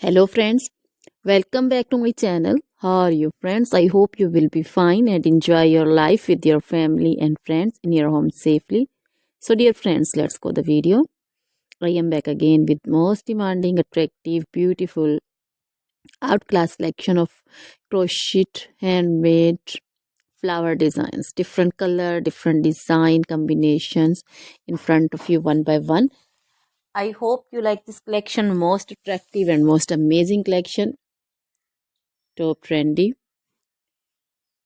Hello friends, welcome back to my channel. How are you friends? I hope you will be fine and enjoy your life with your family and friends in your home safely. So dear friends, let's go the video. I am back again with most demanding, attractive, beautiful, outclass collection of crochet handmade flower designs. Different color, different design combinations in front of you one by one. I hope you like this collection, most attractive and most amazing collection. Top trendy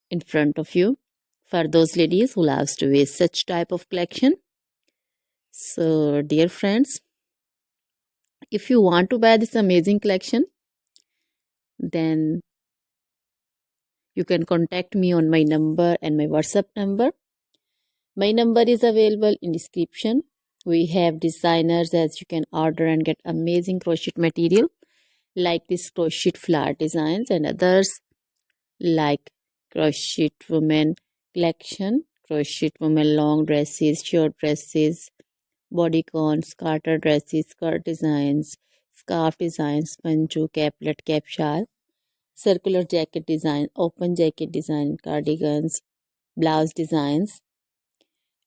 in front of you for those ladies who loves to wear such type of collection. So dear friends, if you want to buy this amazing collection, then you can contact me on my number and my WhatsApp number. My number is available in description. We have designers as you can order and get amazing crochet material like this crochet flower designs and others like crochet women collection, crochet women long dresses, short dresses, bodycons, garter dresses, skirt designs, scarf designs, panju, caplet, cap shawl, circular jacket design, open jacket design, cardigans, blouse designs,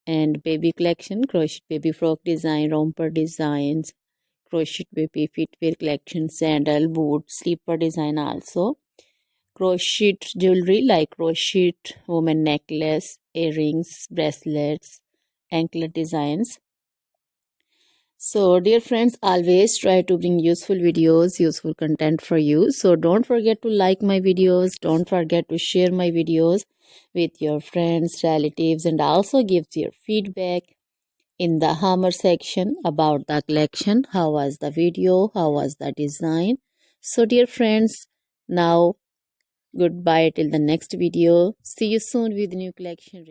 and baby collection, crochet baby frock design, romper designs, crochet baby footwear collection, sandal, boot, slipper design also. Crochet jewelry like crochet woman necklace, earrings, bracelets, anklet designs. So dear friends, always try to bring useful videos, useful content for you. So don't forget to like my videos, don't forget to share my videos with your friends, relatives, and also give your feedback in the hammer section about the collection. How was the video? How was the design? So dear friends, now goodbye till the next video. See you soon with new collection.